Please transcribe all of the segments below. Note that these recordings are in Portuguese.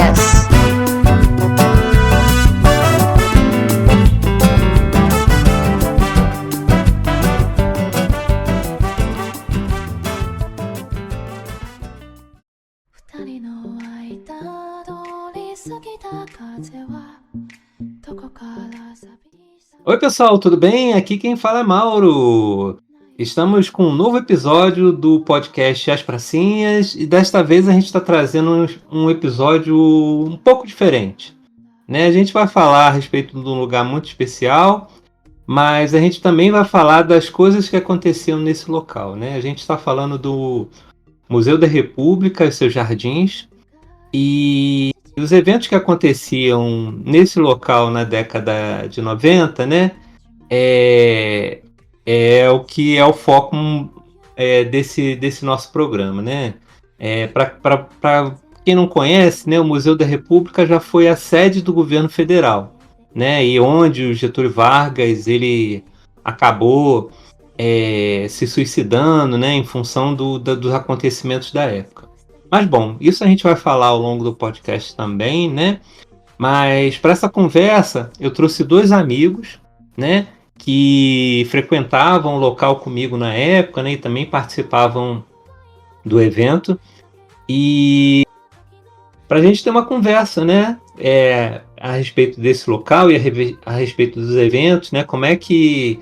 Pracinhas. Oi pessoal, tudo bem? Aqui quem fala é Mauro. Estamos com um novo episódio do podcast As Pracinhas e desta vez a gente está trazendo um episódio um pouco diferente, né? A gente vai falar a respeito de um lugar muito especial, mas a gente também vai falar das coisas que aconteciam nesse local, né? A gente está falando do Museu da República e seus jardins e os eventos que aconteciam nesse local na década de 90, né? É o que é o foco desse nosso programa, né? Para quem não conhece, né, o Museu da República já foi a sede do governo federal, né? E onde o Getúlio Vargas ele acabou se suicidando, né, em função dos acontecimentos da época. Mas bom, isso a gente vai falar ao longo do podcast também, né? Mas para essa conversa eu trouxe dois amigos, né, que frequentavam o local comigo na época, né, e também participavam do evento. E para a gente ter uma conversa, né, a respeito desse local e a respeito dos eventos, né, como é que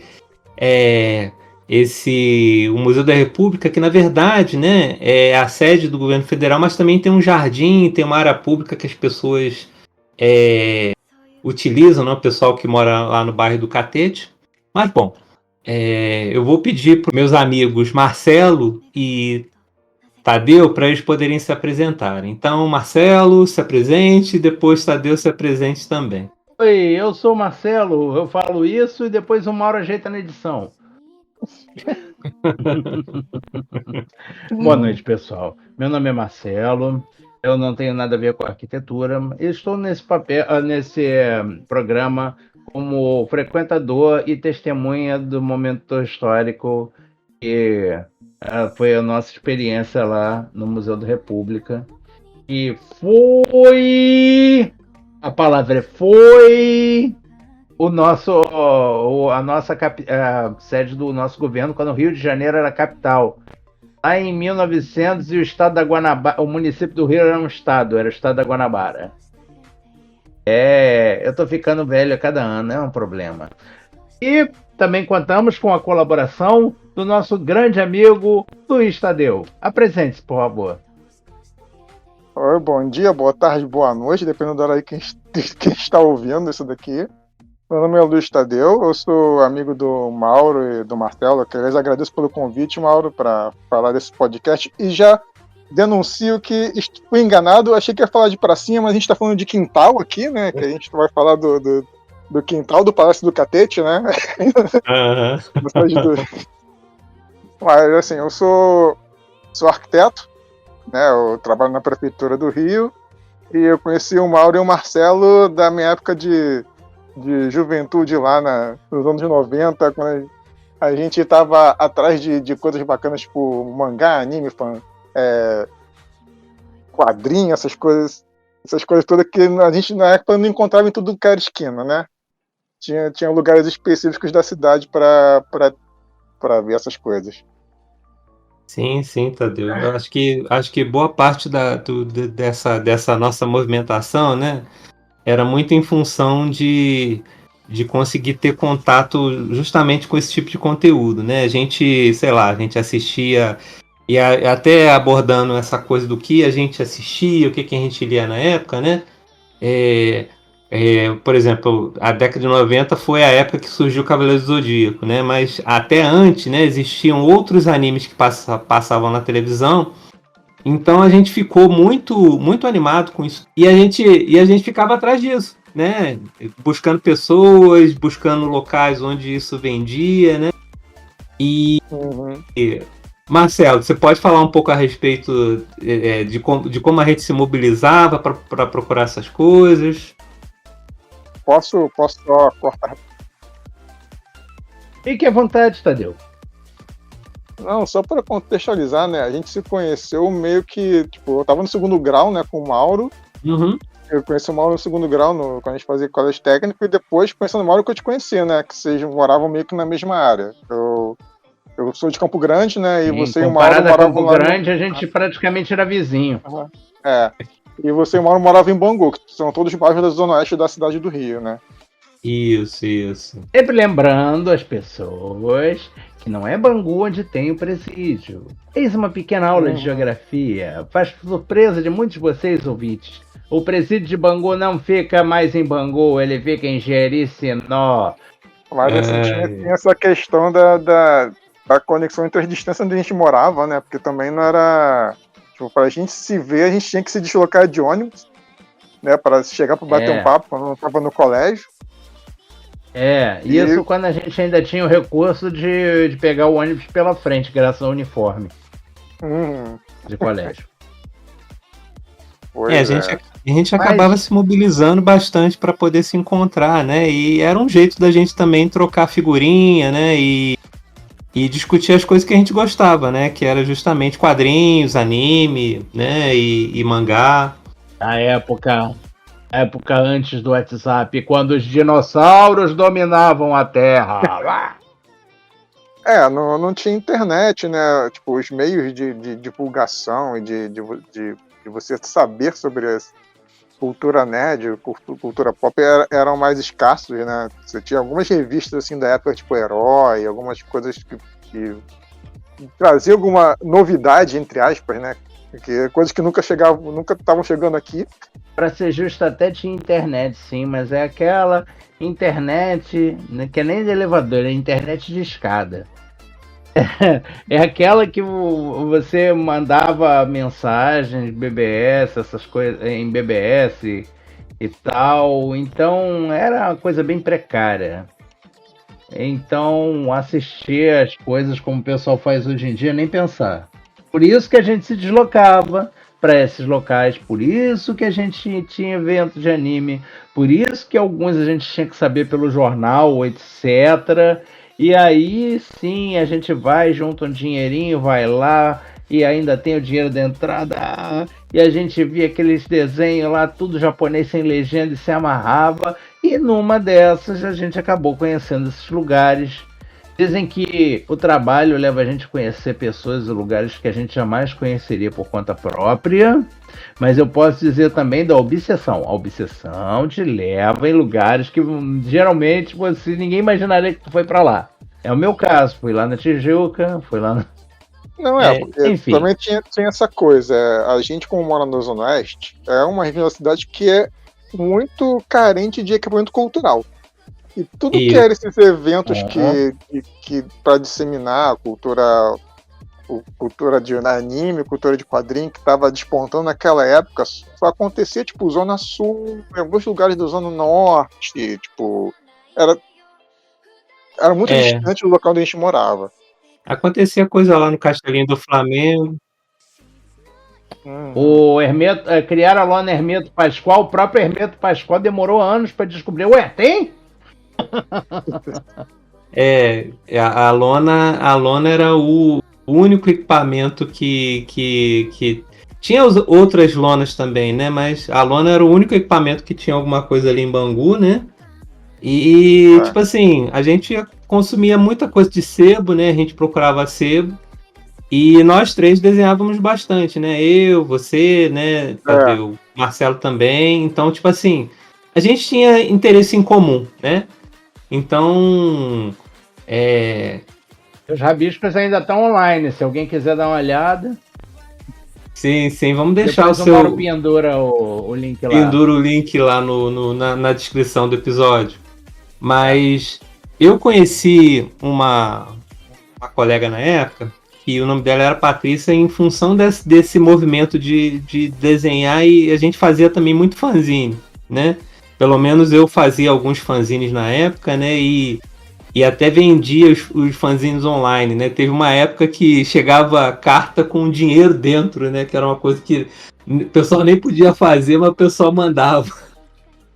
o Museu da República, que na verdade, né, é a sede do governo federal, mas também tem um jardim, tem uma área pública que as pessoas utilizam, né, o pessoal que mora lá no bairro do Catete. Mas bom, eu vou pedir para os meus amigos Marcelo e Tadeu para eles poderem se apresentarem. Então, Marcelo, se apresente, e depois Tadeu se apresente também. Oi, eu sou o Marcelo, eu falo isso e depois o Mauro ajeita na edição. Boa noite, pessoal. Meu nome é Marcelo, eu não tenho nada a ver com arquitetura, eu estou nesse programa como frequentador e testemunha do momento histórico que foi a nossa experiência lá no Museu da República. E a palavra foi a nossa sede do nosso governo quando o Rio de Janeiro era a capital. Lá em 1900 e o estado da Guanabara, o município do Rio era um estado, era o estado da Guanabara. Eu tô ficando velho a cada ano, é um problema. E também contamos com a colaboração do nosso grande amigo Luiz Tadeu. Apresente-se, por favor. Oi, bom dia, boa tarde, boa noite, dependendo da hora aí quem está ouvindo isso daqui. Meu nome é Luiz Tadeu, eu sou amigo do Mauro e do Marcelo, que eu agradeço pelo convite, Mauro, para falar desse podcast, e já denuncio que fui enganado, achei que ia falar de pracinha, mas a gente está falando de quintal aqui, né, que a gente vai falar do quintal do Palácio do Catete, né? Uhum. Mas assim, eu sou arquiteto, né, eu trabalho na Prefeitura do Rio, e eu conheci o Mauro e o Marcelo da minha época de juventude lá nos anos 90, quando a gente estava atrás de coisas bacanas, tipo mangá, anime, quadrinho, essas coisas todas que a gente na época não encontrava em tudo que era esquina, né? Tinha lugares específicos da cidade para ver essas coisas. Sim, Tadeu. Eu acho que boa parte dessa nossa movimentação, né, era muito em função de conseguir ter contato justamente com esse tipo de conteúdo, né? A gente, sei lá, a gente assistia, e até abordando essa coisa do que a gente assistia, o que a gente lia na época, né? Por exemplo, a década de 90 foi a época que surgiu o Cavaleiro do Zodíaco, né? Mas até antes, né, existiam outros animes que passavam na televisão. Então a gente ficou muito, muito animado com isso. E a gente ficava atrás disso, né? Buscando pessoas, buscando locais onde isso vendia, né? Marcelo, você pode falar um pouco a respeito de como a gente se mobilizava para procurar essas coisas? Posso só cortar? Fique à vontade, Tadeu. Não, só para contextualizar, né? A gente se conheceu meio que, tipo, eu tava no segundo grau, né, com o Mauro, Uhum. Eu conheci o Mauro no segundo grau, quando a gente fazia colégio técnico, e depois conhecendo o Mauro que eu te conheci, né? Que vocês moravam meio que na mesma área. Eu sou de Campo Grande, né? E Sim, você e o Mauro comparado a moravam Campo lá no. Grande, a gente praticamente era vizinho. Aham. É. E você e o Mauro moravam em Bangu, que são todos bairros da Zona Oeste da cidade do Rio, né? Isso. Sempre lembrando as pessoas que não é Bangu onde tem o presídio. Eis uma pequena aula de geografia. Faz surpresa de muitos de vocês, ouvintes. O presídio de Bangu não fica mais em Bangu, ele fica em Jericinó. Mas assim, tinha essa questão da conexão entre as distâncias onde a gente morava, né? Porque também não era. Tipo, pra gente se ver, a gente tinha que se deslocar de ônibus, né? Para chegar para bater um papo quando não estava no colégio. Isso quando a gente ainda tinha o recurso de pegar o ônibus pela frente, graças ao uniforme de colégio. A gente acabava se mobilizando bastante para poder se encontrar, né? E era um jeito da gente também trocar figurinha, né? E discutir as coisas que a gente gostava, né? Que era justamente quadrinhos, anime, né? E mangá. A época antes do WhatsApp, quando os dinossauros dominavam a Terra. Não tinha internet, né? Tipo, os meios de divulgação e de você saber sobre a cultura nerd, cultura pop eram mais escassos, né? Você tinha algumas revistas assim da época, tipo Herói, algumas coisas que traziam alguma novidade, entre aspas, né? Porque coisas que nunca estavam chegando aqui. Para ser justo, até tinha internet, sim, mas é aquela internet que é nem de elevador, é internet de escada. É aquela que você mandava mensagens, BBS, essas coisas, em BBS e tal. Então era uma coisa bem precária. Então assistir as coisas como o pessoal faz hoje em dia, nem pensar. Por isso que a gente se deslocava para esses locais, por isso que a gente tinha evento de anime, por isso que alguns a gente tinha que saber pelo jornal, etc. E aí sim a gente vai, junta um dinheirinho, vai lá e ainda tem o dinheiro da entrada. E a gente via aqueles desenhos lá, tudo japonês sem legenda e se amarrava. E numa dessas a gente acabou conhecendo esses lugares. Dizem que o trabalho leva a gente a conhecer pessoas e lugares que a gente jamais conheceria por conta própria, mas eu posso dizer também da obsessão. A obsessão te leva em lugares que geralmente ninguém imaginaria que tu foi para lá. É o meu caso, fui lá na Tijuca, fui lá porque enfim. Também tinha essa coisa, a gente como mora na Zona Oeste, é uma região da cidade que é muito carente de equipamento cultural. E tudo que eram esses eventos que para disseminar a cultura de anime, cultura de quadrinho que estava despontando naquela época, só acontecia tipo Zona Sul, em alguns lugares da Zona Norte, tipo, era muito distante do local onde a gente morava. Acontecia coisa lá no Castelinho do Flamengo. O Hermeto, criaram a lona Hermeto Pascoal, o próprio Hermeto Pascoal demorou anos para descobrir. Ué, tem? A lona era o único equipamento que tinha outras lonas também, né? Mas a lona era o único equipamento que tinha alguma coisa ali em Bangu, né? E tipo assim, a gente consumia muita coisa de sebo, né? A gente procurava sebo. E nós três desenhávamos bastante, né? Eu, você, né? O Marcelo também. Então, tipo assim, a gente tinha interesse em comum, né? Então, Os rabiscos ainda estão online, se alguém quiser dar uma olhada. Sim, vamos deixar depois o seu... pendura o link lá. Pendura o link lá na descrição do episódio. Mas eu conheci uma colega na época, e o nome dela era Patrícia, em função desse movimento de desenhar, e a gente fazia também muito fanzine, né? Pelo menos eu fazia alguns fanzines na época, né? E até vendia os fanzines online, né? Teve uma época que chegava carta com dinheiro dentro, né? Que era uma coisa que o pessoal nem podia fazer, mas o pessoal mandava.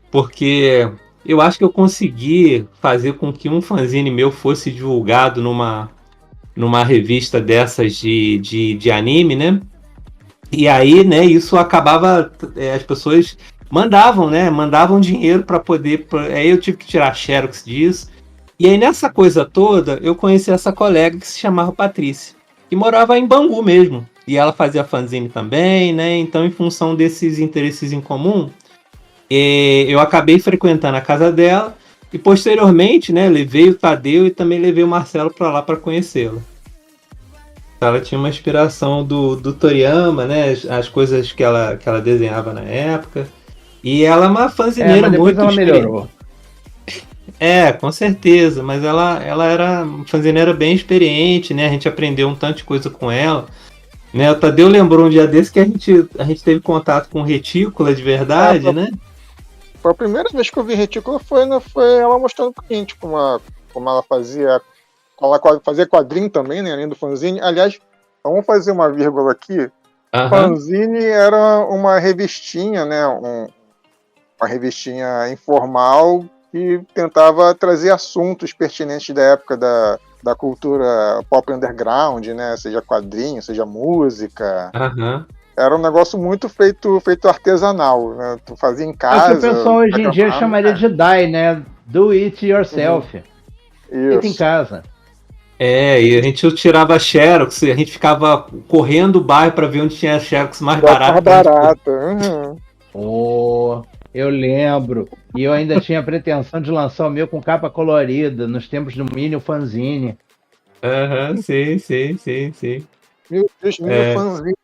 Porque eu acho que eu consegui fazer com que um fanzine meu fosse divulgado numa revista dessas de anime, né? E aí, né, isso acabava, as pessoas mandavam, né, mandavam dinheiro para poder, aí eu tive que tirar xerox disso. E aí nessa coisa toda, eu conheci essa colega que se chamava Patrícia, que morava em Bangu mesmo. E ela fazia fanzine também, né, então em função desses interesses em comum, eu acabei frequentando a casa dela e posteriormente, né, levei o Tadeu e também levei o Marcelo para lá para conhecê-la. Ela tinha uma inspiração do Toriyama, né? As coisas que ela desenhava na época. E ela é uma fanzineira mas depois muito ela experiente. melhorou. Com certeza, mas ela era uma fanzineira bem experiente, né? A gente aprendeu um tanto de coisa com ela. Né? O Tadeu lembrou um dia desse que a gente teve contato com retícula de verdade, né? Foi a primeira vez que eu vi retícula, foi ela mostrando pra gente como ela fazia. Ela fazia quadrinho também, né? Além do fanzine. Aliás, vamos fazer uma vírgula aqui. Fanzine era uma revistinha, né? Uma revistinha informal que tentava trazer assuntos pertinentes da época da cultura pop underground, né? Seja quadrinho, seja música. Era um negócio muito feito artesanal, né? Tu fazia em casa. É o que o pessoal hoje em dia chamaria de DIY, né? Do it yourself. Feito em casa. E a gente tirava xerox, a gente ficava correndo o bairro para ver onde tinha xerox mais barato. Eu lembro. E eu ainda tinha a pretensão de lançar o meu com capa colorida, nos tempos do Mini Fanzine. Sim. Meu Deus, Mini Fanzine.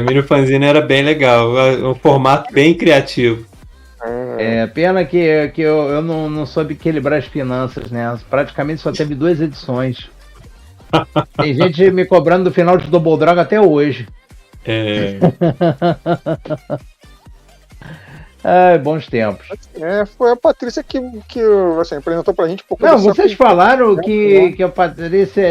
Mini Fanzine era bem legal, um formato bem criativo. Pena que eu não soube equilibrar as finanças, né? Praticamente só teve 2 edições. Tem gente me cobrando do final de Double Dragon até hoje. Bons tempos. Foi a Patrícia que assim, apresentou pra gente um pouco. Não, vocês falaram que a Patrícia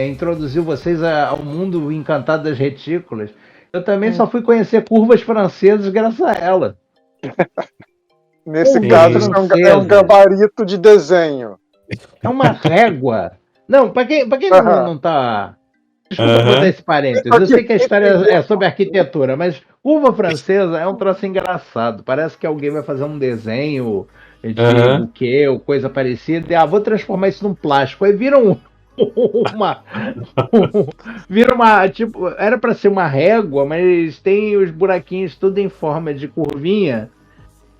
introduziu vocês ao mundo encantado das retículas. Eu também só fui conhecer curvas francesas graças a ela. Nesse caso, é um gabarito de desenho. É uma régua. Não, pra quem não tá... Desculpa botar esse parênteses. Eu sei que a história é sobre arquitetura, mas curva francesa é um troço engraçado. Parece que alguém vai fazer um desenho de buquê ou coisa parecida e vou transformar isso num plástico. Aí vira tipo, era para ser uma régua, mas tem os buraquinhos tudo em forma de curvinha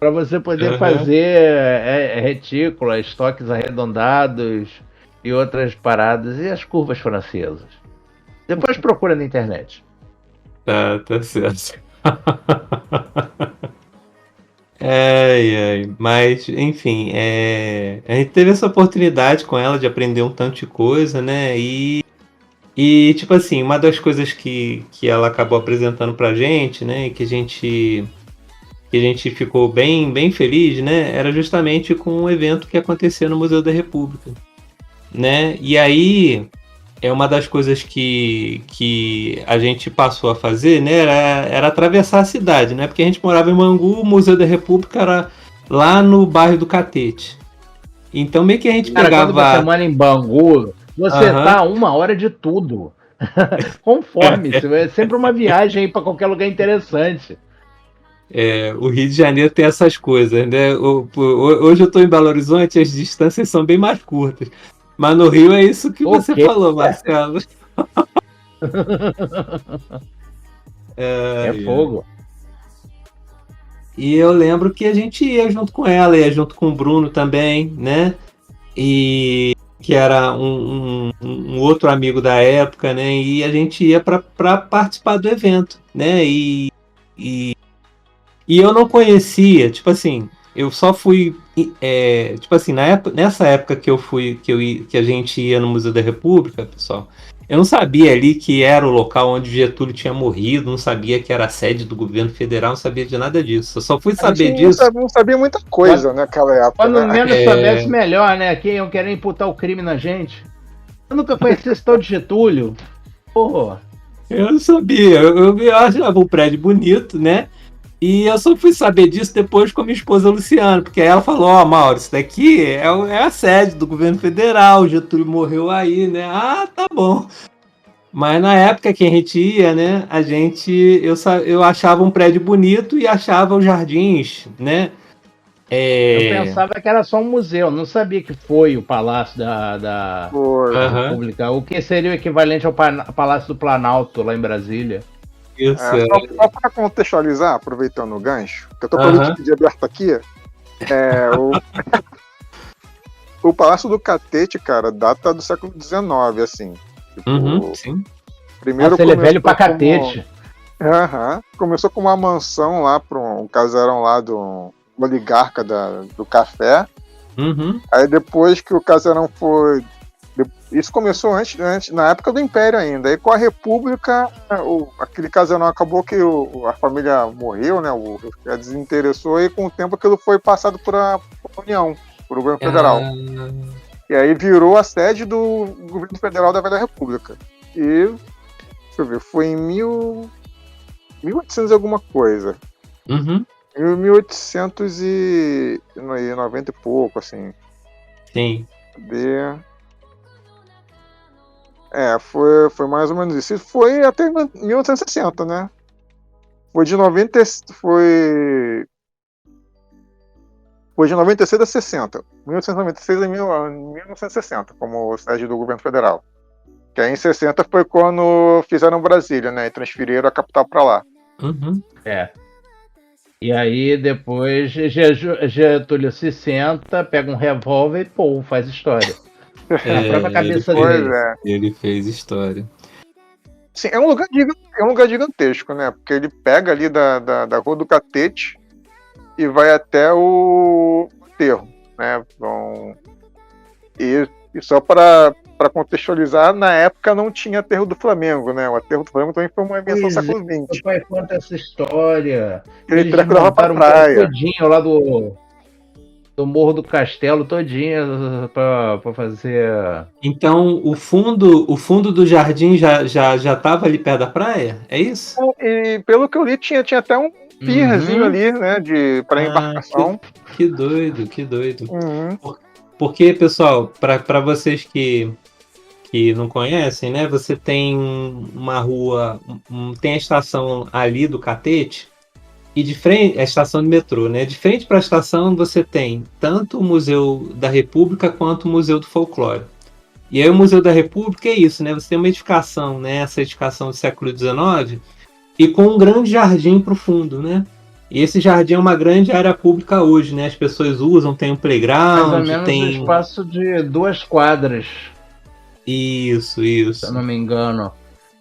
para você poder fazer retículas, toques arredondados e outras paradas. E as curvas francesas? Depois procura na internet. Tá certo. Mas, enfim, a gente teve essa oportunidade com ela de aprender um tanto de coisa, né? E tipo assim, uma das coisas que ela acabou apresentando pra gente, né? Que a gente ficou bem feliz, né? Era justamente com um evento que acontecia no Museu da República, né? E aí... uma das coisas que a gente passou a fazer, né, era atravessar a cidade, né, porque a gente morava em Bangu, o Museu da República era lá no bairro do Catete. Então meio que a gente pegava... Quando você mora em Bangu, você tá a 1 hora de tudo. Conforme-se, é sempre uma viagem para qualquer lugar interessante. O Rio de Janeiro tem essas coisas, né? Hoje eu estou em Belo Horizonte, as distâncias são bem mais curtas. Mas no Rio é isso que você falou, Marcelo. Fogo. E eu lembro que a gente ia junto com ela, ia junto com o Bruno também, né? E que era um outro amigo da época, né? E a gente ia para participar do evento, né? E eu não conhecia, tipo assim... Eu só fui, tipo assim, nessa época que a gente ia no Museu da República, pessoal, eu não sabia ali que era o local onde Getúlio tinha morrido, não sabia que era a sede do governo federal, não sabia de nada disso. Eu só fui saber disso. Não sabia muita coisa naquela época. Quando menos soubesse, melhor, né? Quem iam querer imputar o crime na gente. Eu nunca conheci esse tal de Getúlio. Porra. Eu não sabia. Eu achava um prédio bonito, né? E eu só fui saber disso depois com a minha esposa Luciana, porque aí ela falou, Mauro, isso daqui é a sede do governo federal, o Getúlio morreu aí, né? Ah, tá bom. Mas na época que a gente ia, né, eu achava um prédio bonito e achava os jardins, né? Eu pensava que era só um museu, não sabia que foi o Palácio da Foi. República. O que seria o equivalente ao Palácio do Planalto, lá em Brasília. Isso, Só para contextualizar, aproveitando o gancho, que eu tô com o Wikipedia aberto aqui, o Palácio do Catete, cara, data do século XIX, assim. Tipo, sim. Primeiro ele é velho pra catete. Começou com uma mansão lá para um casarão lá do oligarca do café. Aí depois que o casarão foi... Isso começou antes, na época do Império ainda. Aí com a República, aquele casarão acabou que a família morreu, né? Desinteressou e com o tempo aquilo foi passado por a União, por o governo federal. E aí virou a sede do governo federal da Velha República. E, deixa eu ver, foi em 1800 alguma coisa. Em 1890 e pouco, assim. Sim. Foi mais ou menos isso. E foi até 1860, né? Foi de 96 a 60. 1896 a 1960, como sede do governo federal. Que aí em 60 foi quando fizeram Brasília, né? E transferiram a capital para lá. E aí depois Getúlio se senta, pega um revólver e pô, faz história. Na própria cabeça dele. Ele fez história. Sim, é um lugar gigantesco, né? Porque ele pega ali da Rua do Catete e vai até o aterro, né? E só para contextualizar, na época não tinha aterro do Flamengo, né? O aterro do Flamengo também foi uma invenção do século XX. Meu pai conta essa história. Eles montaram pra praia. Todinho lá do Morro do Castelo, todinho pra fazer... Então, o fundo do jardim já tava ali perto da praia? É isso? E pelo que eu li, tinha até um pierzinho ali, né? Para embarcação. Que doido. Porque, pessoal, para vocês que não conhecem, né? Você tem uma rua, tem a estação ali do Catete, e de frente, a estação de metrô, né? De frente para a estação você tem tanto o Museu da República quanto o Museu do Folclore. E aí o Museu da República é isso, né? Você tem uma edificação, né? Essa edificação do século XIX, e com um grande jardim para o fundo, né? E esse jardim é uma grande área pública hoje, né? As pessoas usam, tem um playground, mais ou menos um espaço de 2 quadras. Isso. Se eu não me engano.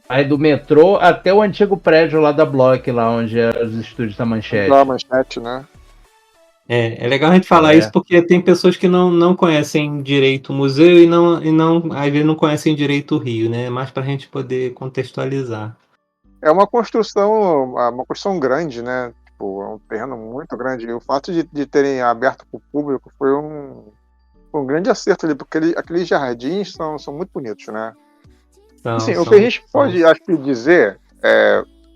Aí do metrô até o antigo prédio lá da Block, lá onde eram os estúdios da Manchete. Da Manchete, né? É legal a gente falar isso porque tem pessoas que não conhecem direito o museu e às vezes não conhecem direito o Rio, né? Mais pra gente poder contextualizar. É uma construção grande, né? Tipo, é um terreno muito grande. E o fato de terem aberto para o público foi um grande acerto ali, porque aqueles jardins são muito bonitos, né? O que a gente pode, acho que, dizer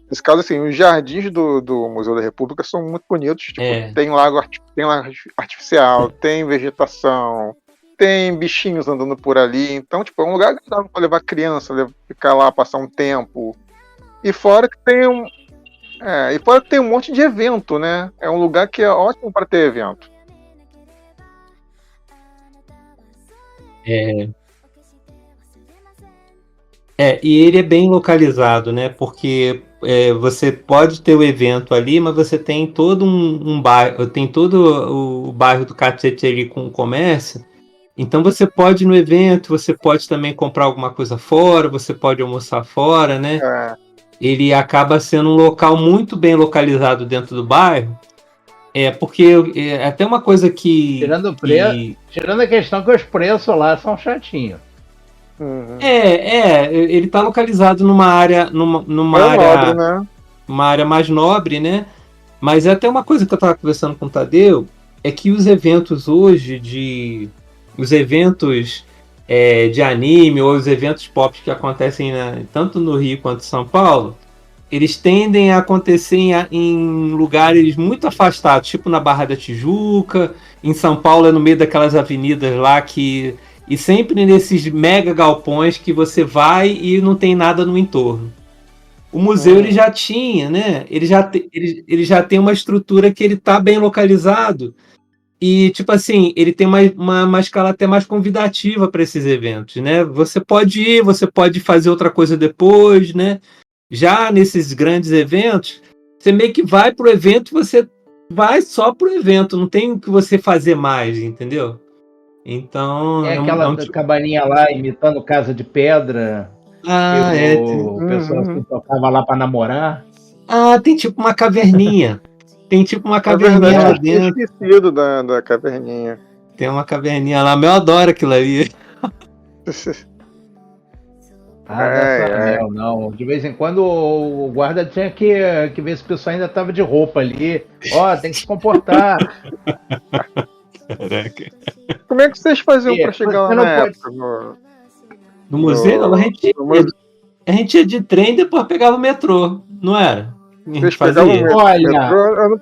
nesse caso, assim, os jardins do Museu da República são muito bonitos. Tipo, tem lago artificial, tem vegetação, tem bichinhos andando por ali. Então, tipo, é um lugar agradável para levar criança, ficar lá, passar um tempo. E fora que tem um monte de evento, né? É um lugar que é ótimo para ter evento. E ele é bem localizado, né? Porque você pode ter o evento ali, mas você tem todo um bairro, tem todo o bairro do Catete ali com o comércio. Então você pode ir no evento, você pode também comprar alguma coisa fora, você pode almoçar fora, né? Ele acaba sendo um local muito bem localizado dentro do bairro. Porque até uma coisa que... Tirando a questão que os preços lá são chatinhos. Ele está localizado numa área, nobre, né? Uma área mais nobre, né? Mas é até uma coisa que eu estava conversando com o Tadeu, é que os eventos hoje os eventos de anime ou os eventos pop que acontecem tanto no Rio quanto em São Paulo, eles tendem a acontecer em lugares muito afastados, tipo na Barra da Tijuca, em São Paulo é no meio daquelas avenidas lá que... E sempre nesses mega galpões que você vai e não tem nada no entorno. O museu ele já tinha, né? Ele já tem uma estrutura que ele está bem localizado e, tipo assim, ele tem uma escala até mais convidativa para esses eventos, né? Você pode ir, você pode fazer outra coisa depois, né? Já nesses grandes eventos, você meio que vai pro evento, você vai só pro evento, não tem o que você fazer mais, entendeu? Então, É aquela cabaninha lá imitando Casa de Pedra. O pessoal se tocava lá para namorar. Tem tipo uma caverninha. Tem tipo uma Na caverninha lá verdade, eu dentro. tinha esquecido da caverninha. Tem uma caverninha lá, eu adoro aquilo ali. Não. De vez em quando o guarda tinha que ver se o pessoal ainda tava de roupa ali. Ó, tem que se comportar. Caraca. Como é que vocês faziam para chegar lá na época? No museu, a gente ia de trem e depois pegava o metrô, não era? Vocês pegavam o metrô? Olha,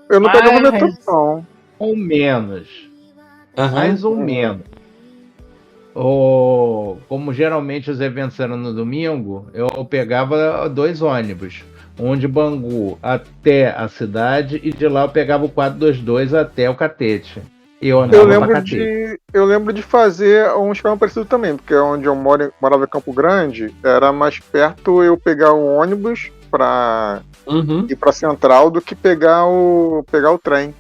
eu não pegava o metrô, não. Ou menos. Mais ou menos. Como geralmente os eventos eram no domingo, eu pegava 2 ônibus. Um de Bangu até a cidade e de lá eu pegava o 422 até o Catete. Eu lembro de fazer um esquema parecido também, porque onde eu morava em Campo Grande, era mais perto eu pegar o ônibus para ir para Central do que pegar o trem.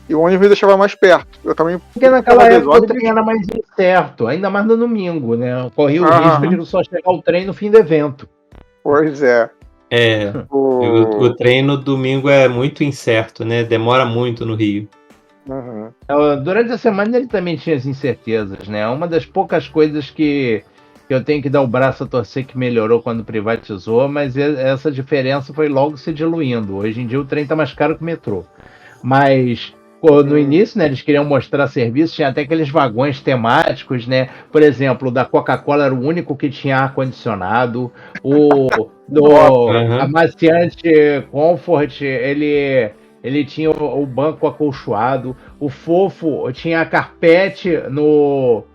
E o ônibus me deixava mais perto. Eu também. Porque naquela época o trem era mais incerto, ainda mais no domingo, né? Corria o risco de só chegar o trem no fim do evento. Pois é. O trem no domingo é muito incerto, né? Demora muito no Rio. Durante a semana ele também tinha as incertezas, né? Uma das poucas coisas que eu tenho que dar o braço a torcer que melhorou quando privatizou, mas essa diferença foi logo se diluindo. Hoje em dia o trem tá mais caro que o metrô. Mas no início, né, eles queriam mostrar serviço, tinha até aqueles vagões temáticos, né? Por exemplo, o da Coca-Cola era o único que tinha ar-condicionado. Amaciante Comfort, ele tinha o banco acolchoado. O Fofo tinha carpete no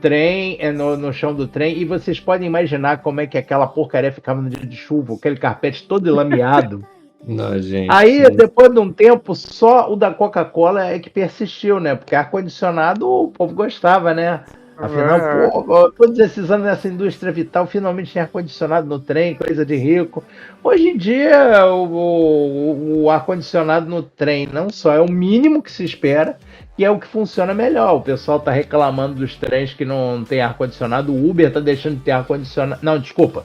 trem, no chão do trem. E vocês podem imaginar como é que aquela porcaria ficava no dia de chuva, aquele carpete todo lameado. Não, gente. Aí, depois de um tempo, só o da Coca-Cola é que persistiu, né? Porque ar-condicionado o povo gostava, né? Afinal, todos esses anos nessa indústria vital, finalmente tinha ar-condicionado no trem, coisa de rico. Hoje em dia, o ar-condicionado no trem não só é o mínimo que se espera, que é o que funciona melhor. O pessoal tá reclamando dos trens que não tem ar-condicionado, o Uber tá deixando de ter ar-condicionado. Não, desculpa.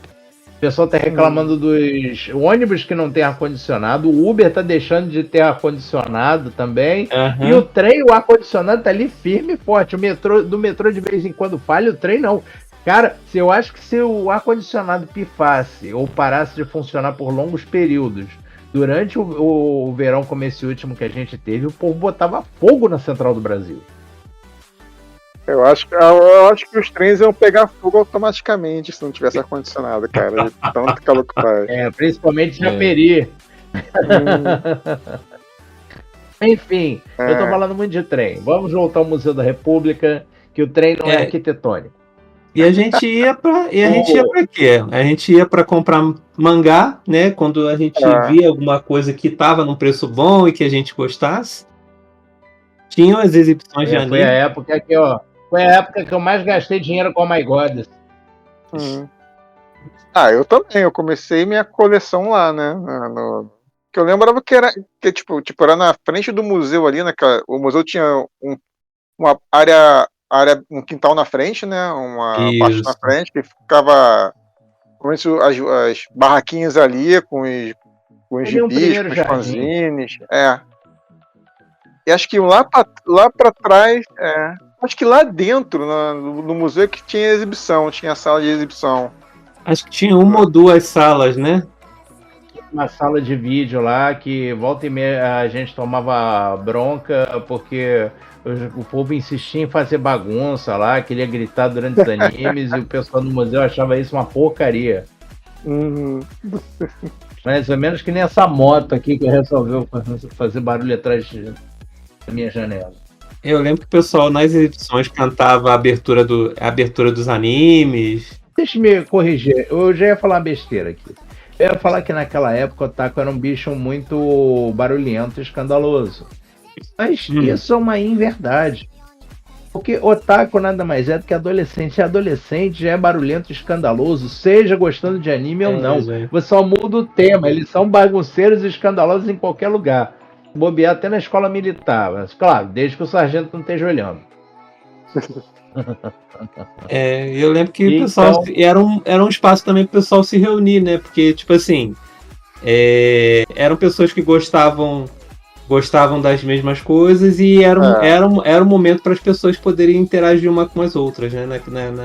O pessoal tá reclamando dos ônibus que não tem ar-condicionado, o Uber tá deixando de ter ar-condicionado também, e o trem, o ar-condicionado tá ali firme e forte. Do metrô de vez em quando falha, o trem não. Cara, eu acho que se o ar-condicionado pifasse ou parasse de funcionar por longos períodos, durante o verão como esse último que a gente teve, o povo botava fogo na Central do Brasil. Eu acho que os trens iam pegar fogo automaticamente se não tivesse ar-condicionado, cara. De tanto calor que faz. Principalmente Japeri. Enfim, eu tô falando muito de trem. Vamos voltar ao Museu da República, que o trem não é arquitetônico. E a gente ia pra quê? A gente ia pra comprar mangá, né? Quando a gente via alguma coisa que tava num preço bom e que a gente gostasse. Tinham as exibições de anime. Foi a época que, foi a época que eu mais gastei dinheiro com o My God. Eu também. Eu comecei minha coleção lá, né? Que eu lembrava que era era na frente do museu ali, o museu tinha uma área, um quintal na frente, né? Uma parte na frente que ficava as barraquinhas ali com os gibis, com os fanzines. E acho que lá pra trás, acho que lá dentro, no museu, que tinha exibição, tinha sala de exibição. Acho que tinha uma ou duas salas, né? Uma sala de vídeo lá que volta e meia a gente tomava bronca porque o povo insistia em fazer bagunça lá, queria gritar durante os animes e o pessoal do museu achava isso uma porcaria. Mais ou menos que nem essa moto aqui que resolveu fazer barulho atrás da minha janela. Eu lembro que o pessoal nas edições cantava a abertura dos animes. Deixa eu me corrigir, eu já ia falar uma besteira aqui. Eu ia falar que naquela época o Otaku era um bicho muito barulhento e escandaloso. Mas isso é uma inverdade. Porque Otaku nada mais é do que adolescente. E adolescente já é barulhento e escandaloso, seja gostando de anime ou não. Você só muda o tema. Eles são bagunceiros e escandalosos em qualquer lugar. Bobear até na escola militar. Mas, claro, desde que o sargento não esteja olhando. Eu lembro que o pessoal era um espaço também para o pessoal se reunir, né? Porque, tipo assim, eram pessoas que gostavam das mesmas coisas e era um momento para as pessoas poderem interagir uma com as outras, né?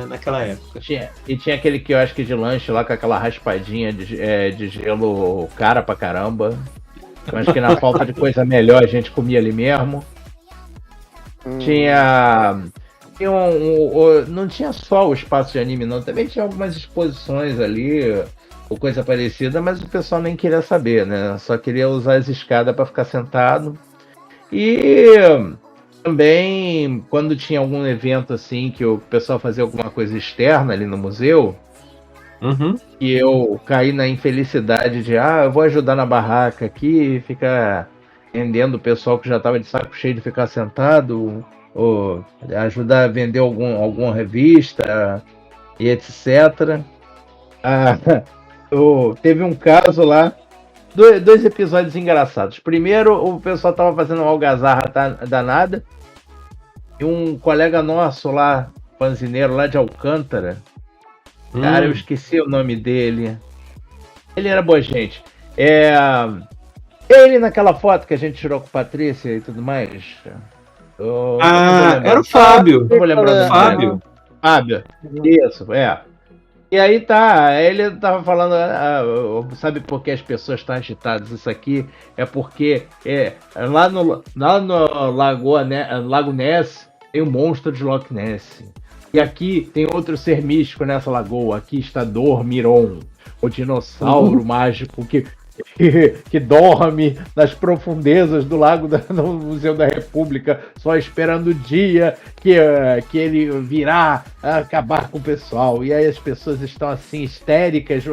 Naquela época. Tinha aquele quiosque de lanche lá com aquela raspadinha de gelo cara pra caramba. Eu acho que na falta de coisa melhor a gente comia ali mesmo. Não tinha só o espaço de anime, não. Também tinha algumas exposições ali, ou coisa parecida, mas o pessoal nem queria saber, né? Só queria usar as escadas para ficar sentado. E também, quando tinha algum evento assim, que o pessoal fazia alguma coisa externa ali no museu, e eu caí na infelicidade de, eu vou ajudar na barraca aqui, e ficar vendendo o pessoal que já estava de saco cheio de ficar sentado, ou ajudar a vender alguma revista e etc. Teve um caso lá, dois episódios engraçados. Primeiro, o pessoal tava fazendo uma algazarra danada e um colega nosso lá, fanzineiro lá de Alcântara, cara, eu esqueci o nome dele. Ele era boa gente. Ele naquela foto que a gente tirou com a Patrícia e tudo mais. Era o Fábio. Não vou lembrar do Fábio. Fábio, isso, E aí ele tava falando, sabe por que as pessoas estão agitadas? Isso aqui é porque lá no Lago Ness tem o monstro de Loch Ness. E aqui tem outro ser místico nessa lagoa. Aqui está Dormiron, o dinossauro mágico que dorme nas profundezas do lago no Museu da República, só esperando o dia que ele virá acabar com o pessoal. E aí as pessoas estão assim histéricas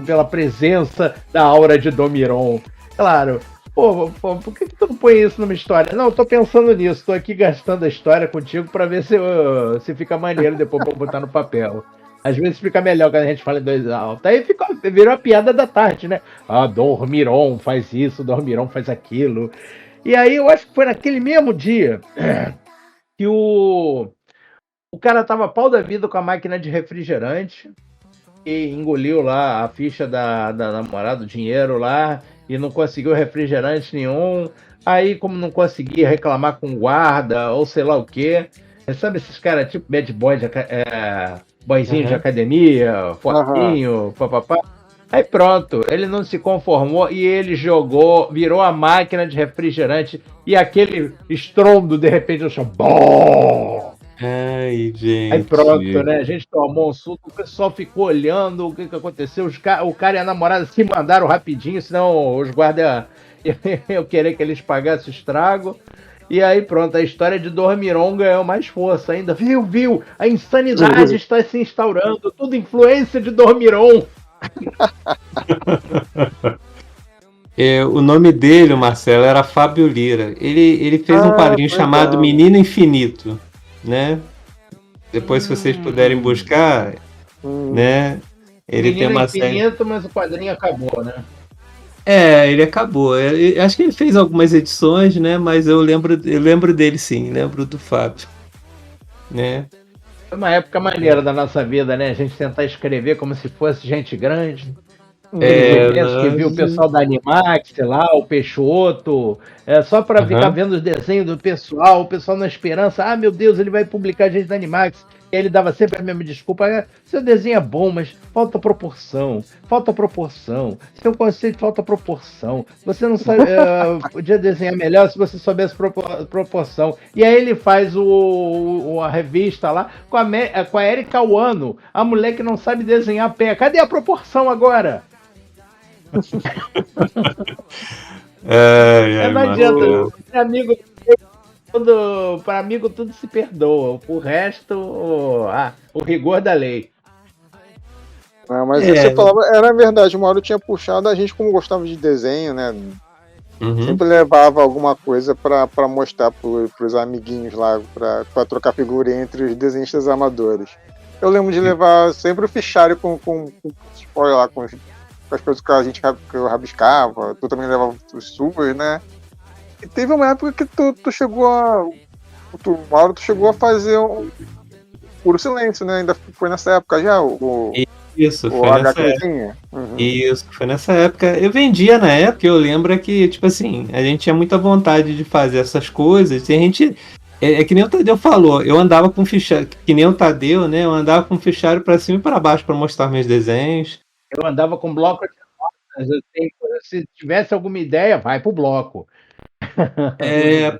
pela presença da aura de Dormiron. Claro, por que tu não põe isso numa história? Não, eu tô pensando nisso, tô aqui gastando a história contigo para ver se fica maneiro depois pra botar no papel. Às vezes fica melhor quando a gente fala em dois altos. Aí virou a piada da tarde, né? Dormiron faz isso, Dormiron faz aquilo. E aí eu acho que foi naquele mesmo dia que o cara tava pau da vida com a máquina de refrigerante e engoliu lá a ficha da namorada, o dinheiro lá, e não conseguiu refrigerante nenhum. Aí, como não conseguia reclamar com o guarda ou sei lá o quê, sabe esses caras tipo bad boy, boyzinho de academia, fortinho, papapá. Aí pronto, ele não se conformou e ele virou a máquina de refrigerante e aquele estrondo de repente eu chamo, bom! Ai, gente. Aí pronto, né? A gente tomou um suco, o pessoal ficou olhando o que aconteceu. O cara e a namorada se mandaram rapidinho, senão os guardas iam querer que eles pagassem o estrago. E aí pronto, a história de Dormiron ganhou mais força ainda. Viu? A insanidade está se instaurando. Tudo influência de Dormiron. O nome dele, Marcelo, era Fábio Lira. Ele fez um quadrinho chamado Menino Infinito, né? Depois, se vocês puderem buscar, né? Ele Menino tem uma Infinito, mas o quadrinho acabou, né? Ele acabou. Acho que ele fez algumas edições, né? Mas eu lembro dele, sim. Lembro do Fábio, né? Foi uma época maneira da nossa vida, né? A gente tentar escrever como se fosse gente grande. Que viu o pessoal da Animax, sei lá, o Peixoto, só para ficar vendo os desenhos do pessoal, o pessoal na esperança, meu Deus, ele vai publicar gente da Animax. E ele dava sempre a mesma desculpa, seu desenho é bom, mas falta proporção, seu conceito falta proporção, você não sabe, podia desenhar melhor se você soubesse proporção. E aí ele faz a revista lá com a Erika Wano, a mulher que não sabe desenhar pé. Cadê a proporção agora? Não adianta, amigo Para amigo tudo se perdoa. O resto, o rigor da lei. Não, mas você falava, era verdade, o Mauro tinha puxado, a gente como gostava de desenho, né? Sempre levava alguma coisa pra mostrar pros amiguinhos lá, pra trocar figura entre os desenhistas amadores. Eu lembro de levar sempre o fichário com spoiler lá, com as coisas que eu rabiscava, tu também levava os suas, né? E teve uma época que tu chegou a. Mauro, tu chegou a fazer um Puro Silêncio, né? Ainda foi nessa época já, Isso, foi nessa época. Isso, foi nessa época. Eu vendia na época, eu lembro que, tipo assim, a gente tinha muita vontade de fazer essas coisas, e a gente. É que nem o Tadeu falou, eu andava com fichário, que nem o Tadeu, né? Eu andava com fichário pra cima e pra baixo pra mostrar meus desenhos. Eu andava com bloco de notas, se tivesse alguma ideia, vai pro bloco.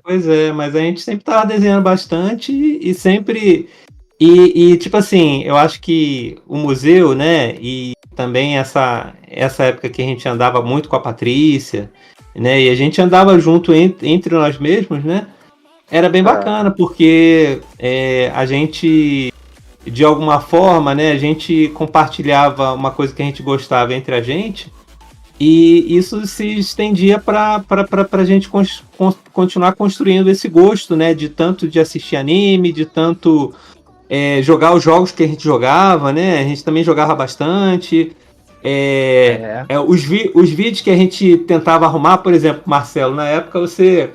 Pois é, mas a gente sempre tava desenhando bastante e sempre. E tipo assim, eu acho que o museu, né? E também essa época que a gente andava muito com a Patrícia, né? E a gente andava junto entre nós mesmos, né? Era bem bacana, porque a gente, de alguma forma, né? A gente compartilhava uma coisa que a gente gostava entre a gente. E isso se estendia para a gente continuar construindo esse gosto, né? De tanto de assistir anime, de tanto jogar os jogos que a gente jogava, né? A gente também jogava bastante. Os vídeos que a gente tentava arrumar, por exemplo, Marcelo, na época você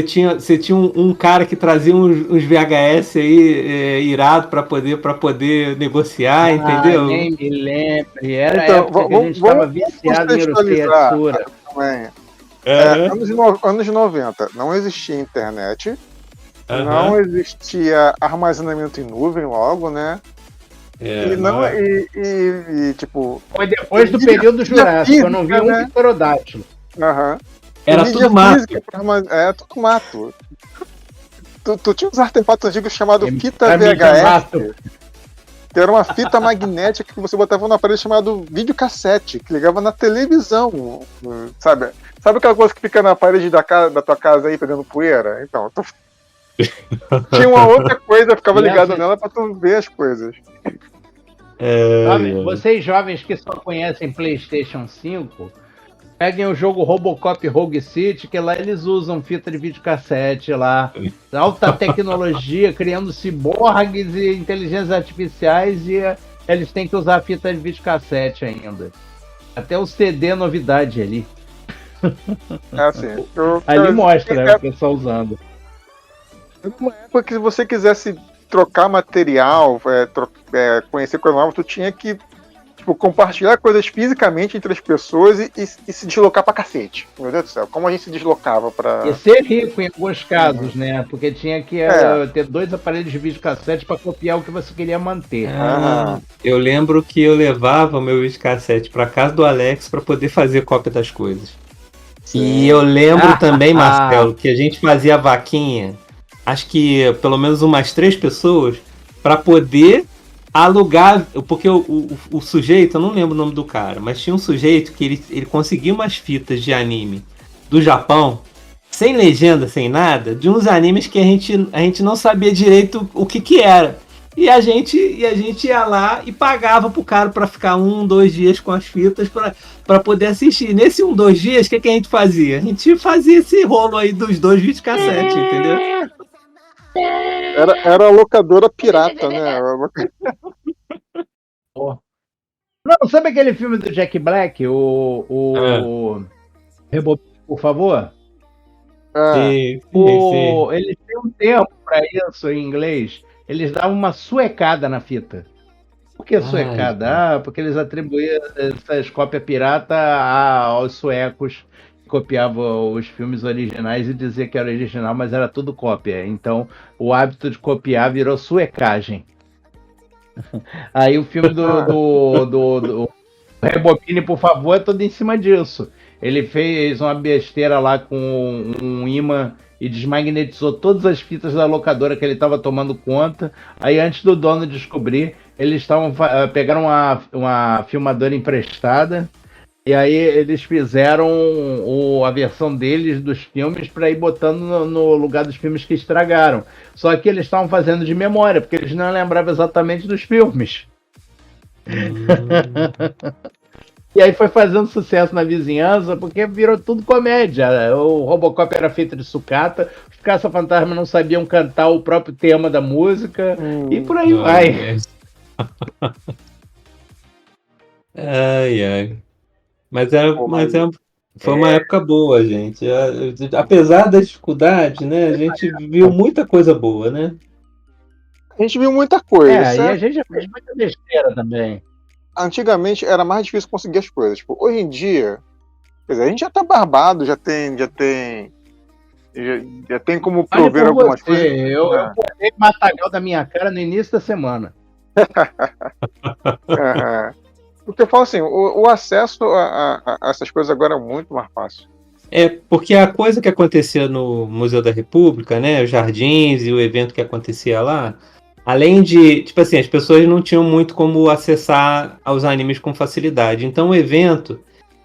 tinha um cara que trazia uns VHS aí irado para poder negociar, entendeu? Nem me lembro. Era a época que a gente estava viciado em Eurocensura. Anos 90, não existia internet, não existia armazenamento em nuvem logo, né? Tipo... Foi depois do período Jurássico, eu não vi um pterodátilo. Era tudo mato. Tudo mato. Tu tinha uns artefatos antigos chamados fita VHS, que era uma fita magnética que você botava no aparelho chamado videocassete, que ligava na televisão, sabe? Sabe aquela coisa que fica na parede da tua casa aí pegando poeira? Então, tinha uma outra coisa, ficava ligada nela pra tu ver as coisas. Vocês jovens que só conhecem PlayStation 5, peguem o jogo Robocop Rogue City, que lá eles usam fita de videocassete lá. Alta tecnologia, criando ciborgues e inteligências artificiais, e eles têm que usar fita de videocassete ainda. Até o CD novidade ali. Assim, ali mostra o pessoal usando. Numa época que se você quisesse trocar material, conhecer coisa nova, tu tinha que compartilhar coisas fisicamente entre as pessoas e se deslocar pra cacete. Meu Deus do céu, como a gente se deslocava pra... E ser rico em alguns casos, né? Porque tinha que ter 2 aparelhos de videocassete pra copiar o que você queria manter. Eu lembro que eu levava o meu videocassete pra casa do Alex pra poder fazer cópia das coisas. Sim. E eu lembro também, Marcelo, que a gente fazia vaquinha, acho que pelo menos umas 3 pessoas, pra poder alugar, porque o sujeito, eu não lembro o nome do cara, mas tinha um sujeito que ele conseguia umas fitas de anime do Japão, sem legenda, sem nada, de uns animes que a gente não sabia direito o que era. E a gente ia lá e pagava pro cara pra ficar 1-2 dias com as fitas pra poder assistir. Nesse 1-2 dias, o que a gente fazia? A gente fazia esse rolo aí dos 2 videocassetes, entendeu? Era a locadora pirata, né? Não, sabe aquele filme do Jack Black? Rebobine, por favor? Sim. Eles têm um termo para isso em inglês. Eles davam uma suecada na fita. Por que suecada? Porque eles atribuíam essas cópias pirata aos suecos que copiavam os filmes originais e diziam que era original, mas era tudo cópia. Então, o hábito de copiar virou suecagem. Aí o filme do Rebobine, por favor, é todo em cima disso. Ele fez uma besteira lá com um imã e desmagnetizou todas as fitas da locadora que ele estava tomando conta. Aí, antes do dono descobrir, eles pegaram uma filmadora emprestada E aí eles fizeram a versão deles dos filmes para ir botando no lugar dos filmes que estragaram. Só que eles estavam fazendo de memória, porque eles não lembravam exatamente dos filmes. E aí foi fazendo sucesso na vizinhança, porque virou tudo comédia. O Robocop era feito de sucata, os caça-fantasmas não sabiam cantar o próprio tema da música, e por aí vai. Ai. Foi uma época boa, gente. Apesar da dificuldade, né? A gente viu muita coisa boa, né? A gente viu muita coisa. E a gente já fez muita besteira também. Antigamente era mais difícil conseguir as coisas. Tipo, hoje em dia, quer dizer, a gente já tá barbado, já tem como prover algumas coisas. Eu botei matagal da minha cara no início da semana. Porque eu falo assim, o acesso a essas coisas agora é muito mais fácil. Porque a coisa que acontecia no Museu da República, né, os jardins e o evento que acontecia lá, além de, tipo assim, as pessoas não tinham muito como acessar aos animes com facilidade. Então o evento,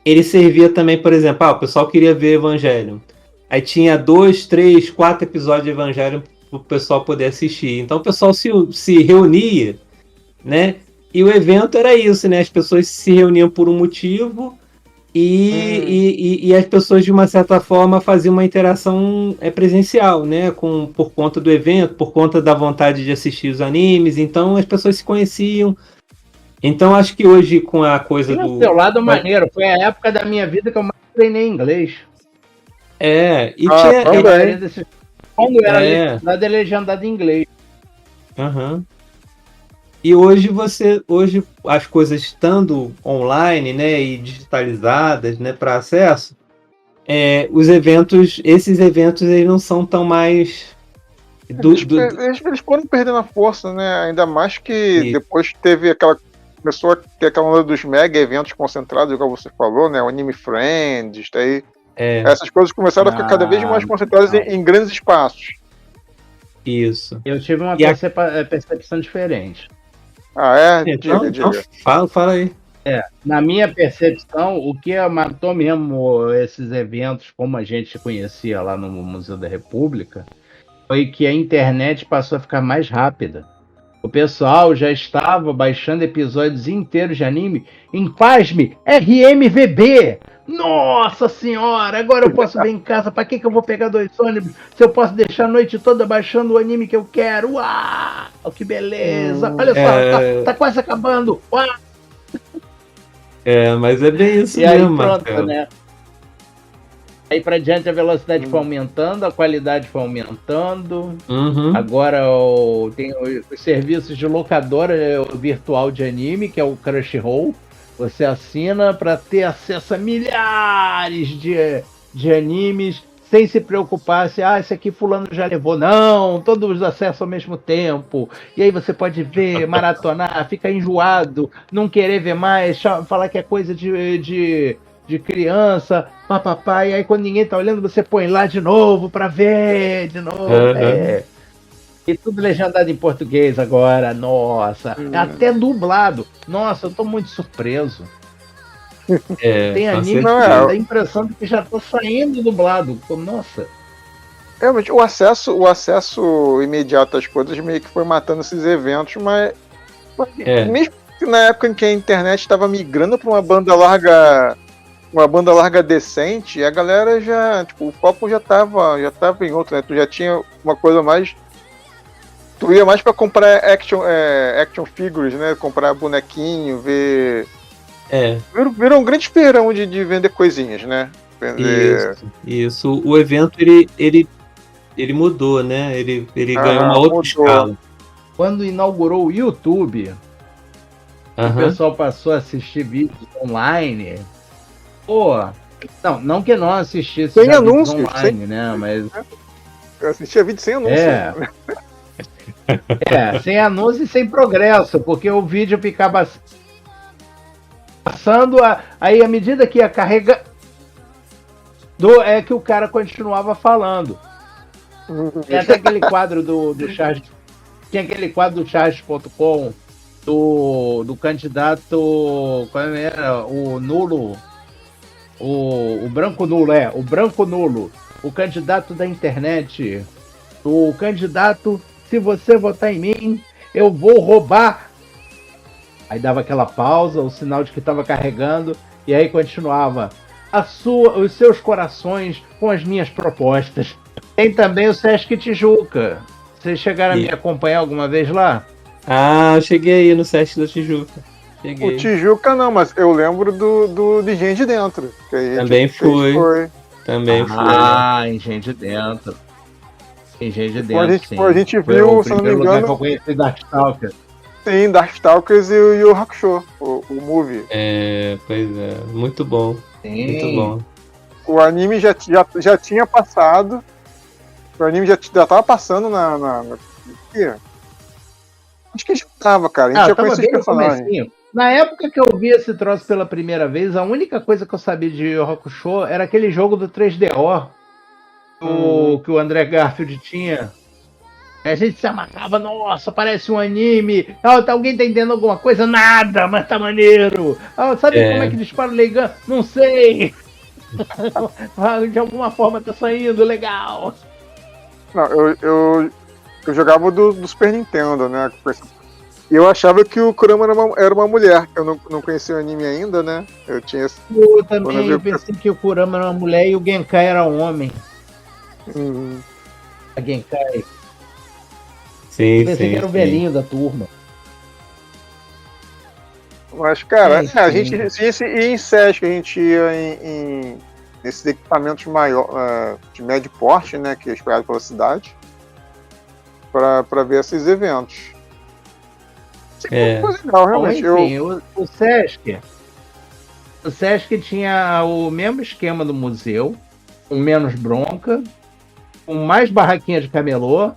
ele servia também, por exemplo, o pessoal queria ver Evangelion. Aí tinha 2, 3, 4 episódios de Evangelion para o pessoal poder assistir. Então o pessoal se reunia, né? E o evento era isso, né? As pessoas se reuniam por um motivo e as pessoas, de uma certa forma, faziam uma interação presencial, né? Por conta do evento, por conta da vontade de assistir os animes. Então as pessoas se conheciam. Então acho que hoje, com a coisa do... Do seu lado maneiro, foi a época da minha vida que eu mais treinei inglês. Quando era legendado, é legendado em inglês. E hoje as coisas estando online, né, e digitalizadas, né, para acesso, esses eventos eles não são tão mais eles foram perdendo a força, né? Ainda mais que depois começou a ter aquela onda dos mega eventos concentrados, igual você falou, né? O Anime Friends, daí essas coisas começaram a ficar cada vez mais concentradas em grandes espaços. Isso. Eu tive uma percepção diferente. Então, fala aí. Na minha percepção, o que matou mesmo esses eventos, como a gente conhecia lá no Museu da República, foi que a internet passou a ficar mais rápida. O pessoal já estava baixando episódios inteiros de anime em, pasme, RMVB. Nossa senhora, agora eu posso ver em casa. Pra que eu vou pegar 2 ônibus se eu posso deixar a noite toda baixando o anime que eu quero? Uau, que beleza. Olha só, tá quase acabando. Uau. Mas é bem isso e mesmo, aí pronto, né? Aí pra diante a velocidade foi aumentando, a qualidade foi aumentando. Agora tem os serviços de locadora virtual de anime, que é o Crunchyroll. Você assina para ter acesso a milhares de animes, sem se preocupar se esse aqui fulano já levou. Não, todos os acessos ao mesmo tempo. E aí você pode ver, maratonar, ficar enjoado, não querer ver mais, falar que é coisa de criança, papapá, e aí quando ninguém tá olhando, você põe lá de novo para ver, de novo. E tudo legendado em português agora, nossa. Até dublado. Nossa, eu tô muito surpreso. Tem anime que dá a impressão de que já tá saindo dublado. Nossa. Realmente, o acesso imediato às coisas meio que foi matando esses eventos, mas mesmo que na época em que a internet estava migrando para uma banda larga decente, a galera já, o foco já tava em outro, né? Tu já tinha uma coisa mais... Tu ia mais pra comprar action figures, né? Comprar bonequinho, ver... Virou um grande esperão de vender coisinhas, né? Isso. O evento, ele mudou, né? Ele ganhou uma outra escala. Quando inaugurou o YouTube, o pessoal passou a assistir vídeos online. Não que não assistisse sem anúncios online, né? Mas... Eu assistia vídeo sem anúncio. Sem anúncio e sem progresso, porque o vídeo ficava passando, aí à medida que ia carregar, que o cara continuava falando. Tem até aquele quadro do Charge, tinha aquele quadro do Charge.com do candidato, qual era? O nulo O branco nulo, o branco nulo, o candidato da internet, o candidato, se você votar em mim, eu vou roubar. Aí dava aquela pausa, o sinal de que estava carregando, e aí continuava. Os seus corações com as minhas propostas. Tem também o Sesc Tijuca. Vocês chegaram a me acompanhar alguma vez lá? Ah, eu cheguei aí no Sesc da Tijuca. Cheguei. O Tijuca não, mas eu lembro de Engenho de Dentro. Que aí Também foi. Também foi. Ah, Engenho de Dentro. Engenho de Dentro, sim. A gente viu, se não me engano... que eu conheci Darkstalkers. Sim, Darkstalkers e o Yu Hakusho, o movie. Pois é. Muito bom. Sim. Muito bom. O anime já tinha passado. O anime já tava passando na... Acho que já tava, cara. A gente já conhecia os personagens. Na época que eu vi esse troço pela primeira vez, a única coisa que eu sabia de Yu Hakusho era aquele jogo do 3DO que o André Garfield tinha. A gente se amarrava, nossa, parece um anime. Alguém tá entendendo alguma coisa? Nada, mas tá maneiro. Sabe como é que dispara o Leigan? Não sei. De alguma forma tá saindo, legal. Não, eu jogava do Super Nintendo, né? E eu achava que o Kurama era uma mulher. Eu não conhecia o anime ainda, né? Eu também pensei que o Kurama era uma mulher e o Genkai era um homem. Uhum. A Genkai. Sim, pensei que era o velhinho da turma. Mas, cara, a gente ia em Sesc, a gente ia nesses equipamentos de médio porte, né? Que é espalhado pela cidade. Pra ver esses eventos. Legal, realmente. Enfim, o Sesc tinha o mesmo esquema do museu, com menos bronca, com mais barraquinha de camelô.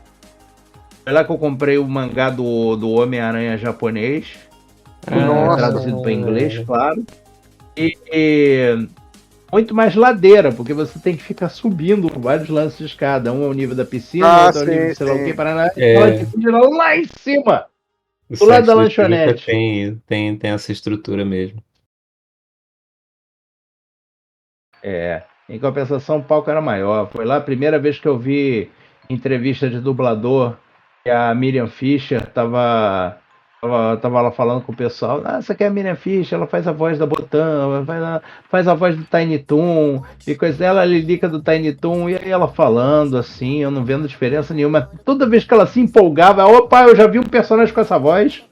Foi lá que eu comprei o mangá do Homem-Aranha japonês, traduzido para inglês, claro. E muito mais ladeira, porque você tem que ficar subindo vários lances de escada. Um é o nível da piscina, outro é o nível, sei lá o que, Paraná, lá em cima, do lado da lanchonete. Tem essa estrutura mesmo. Em compensação, o palco era maior. Foi lá a primeira vez que eu vi entrevista de dublador, que a Miriam Fischer tava lá falando com o pessoal. Essa aqui é a Miriam Fischer, ela faz a voz da Botão, faz a voz do Tiny Toon, e coisa dela, a Lilica do Tiny Toon, e aí ela falando assim, eu não vendo diferença nenhuma. Toda vez que ela se empolgava, opa, eu já vi um personagem com essa voz.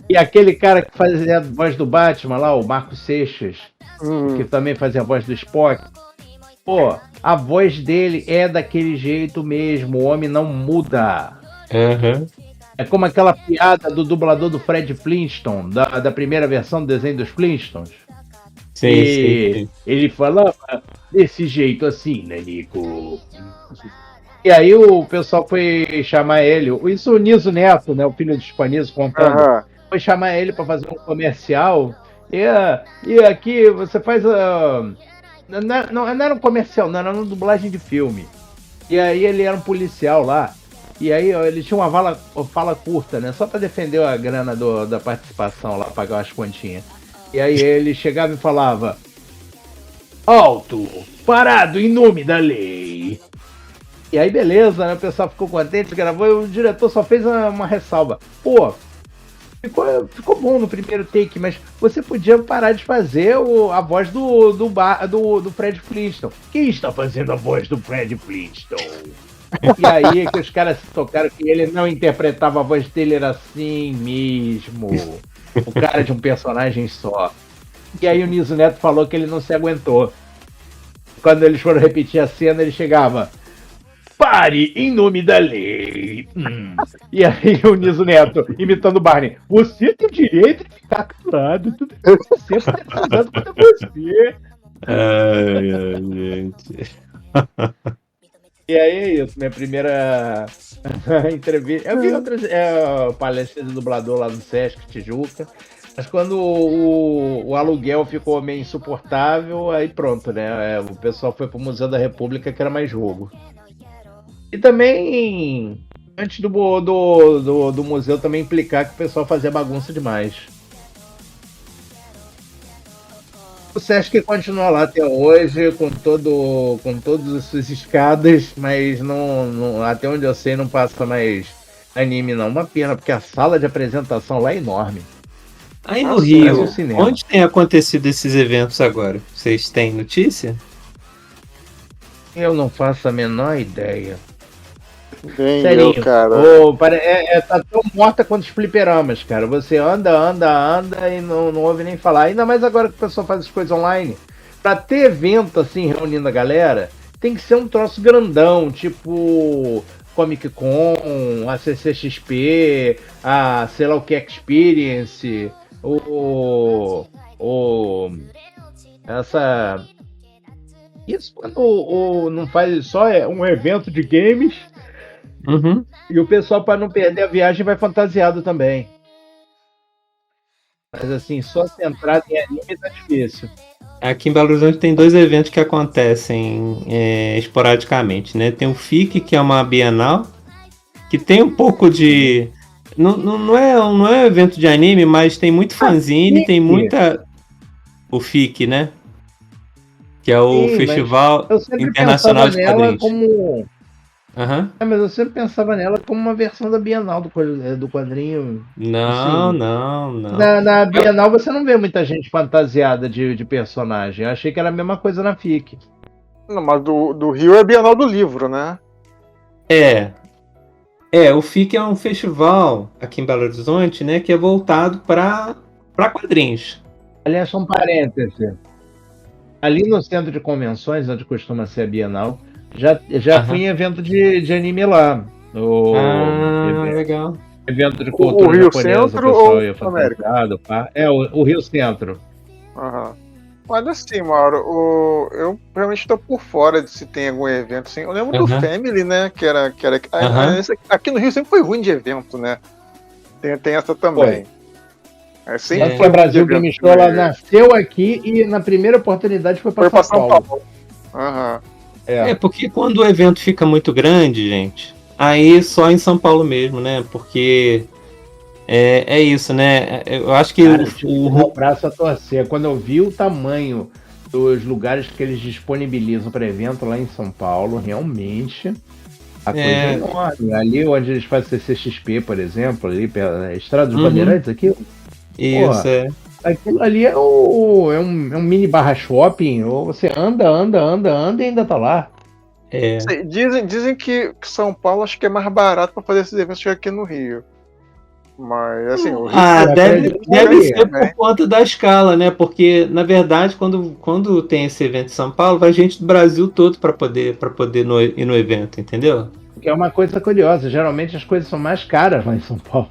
E aquele cara que fazia a voz do Batman lá, o Marco Seixas, que também fazia a voz do Spock. Pô, a voz dele é daquele jeito mesmo, o homem não muda. Uhum. É como aquela piada do dublador do Fred Flintstone, da primeira versão do desenho dos Flintstones. Sim. Ele falava desse jeito assim, né, Nico? E aí o pessoal foi chamar ele, isso o Niso Neto, né, o filho do Spanizo contando, foi chamar ele para fazer um comercial, e aqui você faz não era um comercial, não, era uma dublagem de filme. E aí ele era um policial lá, e aí ele tinha uma fala curta, né, só para defender a grana da participação lá, pagar umas continhas. E aí ele chegava e falava: alto, parado em nome da lei. E aí beleza, né? O pessoal ficou contente, gravou, e o diretor só fez uma ressalva. Pô, ficou bom no primeiro take, mas você podia parar de fazer a voz do Fred Flintstone. Quem está fazendo a voz do Fred Flintstone? E aí que os caras se tocaram que ele não interpretava a voz dele, era assim mesmo. O cara de um personagem só. E aí o Niso Neto falou que ele não se aguentou. Quando eles foram repetir a cena, ele chegava: pare em nome da lei. E aí o Niso Neto, imitando o Barney: você tem o direito de ficar calado. Tudo que você está fazendo contra você. Ai, gente. E aí é isso, minha primeira entrevista. Eu vi outras palestras de dublador lá no Sesc Tijuca. Mas quando o aluguel ficou meio insuportável, aí pronto, né? O pessoal foi pro Museu da República, que era mais jogo. E também, antes do museu também implicar que o pessoal fazia bagunça demais. O Sesc continua lá até hoje, com todas as suas escadas, mas até onde eu sei não passa mais anime não. Uma pena, porque a sala de apresentação lá é enorme. Aí no Nossa, Rio, parece um cinema. onde tem acontecido esses eventos agora? Vocês têm notícia? Eu não faço a menor ideia. Bem, Serinho. cara. Tá tão morta quanto os fliperamas, cara. Você anda e não ouve nem falar. Ainda mais agora que o pessoal faz as coisas online. Pra ter evento assim, reunindo a galera, tem que ser um troço grandão, tipo Comic Con, a CCXP, a sei lá o que Experience, essa. Isso quando não faz só um evento de games. Uhum. E o pessoal, para não perder a viagem, vai fantasiado também. Mas assim, só centrado em anime tá difícil. Aqui em Belo Horizonte tem 2 eventos que acontecem esporadicamente, né? Tem o FIC, que é uma Bienal, que tem um pouco de... Não é um evento de anime, mas tem muito fanzine, tem muita... O FIC, né? Que é o Sim, Festival eu sempre Internacional de pensava nela Quadrinhos. como. Uhum. Mas eu sempre pensava nela como uma versão da Bienal do quadrinho. Não, Assim, não. na Bienal você não vê muita gente fantasiada de personagem. Eu achei que era a mesma coisa na FIC. Não, mas do Rio é Bienal do Livro, né? O FIC é um festival aqui em Belo Horizonte, né? Que é voltado para quadrinhos. Aliás, só um parêntese. Ali no centro de convenções, onde costuma ser a Bienal, já fui em evento de anime lá. Legal. Evento de O cultura Rio japonesa, Centro o pessoal ou ia América? fantasiado. Pá. O Rio Centro. Aham. Mas assim, Mauro, eu realmente estou por fora de se tem algum evento assim. Eu lembro do Family, né? Que era aqui no Rio sempre foi ruim de evento, né? Tem essa também. Sempre Porque a Brasil Game Show ela nasceu aqui e na primeira oportunidade foi para São Paulo. Aham. Porque quando o evento fica muito grande, gente, aí só em São Paulo mesmo, né? Porque é isso, né? Eu acho que Cara, o braço a torcer. Quando eu vi o tamanho dos lugares que eles disponibilizam para evento lá em São Paulo, realmente a coisa é enorme. Ali onde eles fazem CCXP, por exemplo, ali pela Estrada dos Bandeirantes, aqui. Isso, Aquilo ali é um mini barra shopping, ou você anda e ainda tá lá. Dizem que São Paulo acho que é mais barato para fazer esses eventos que aqui no Rio. Mas assim, o Rio deve ser por conta da escala, né? Porque, na verdade, quando tem esse evento em São Paulo, vai gente do Brasil todo para poder ir no evento, entendeu? Que é uma coisa curiosa. Geralmente as coisas são mais caras lá em São Paulo.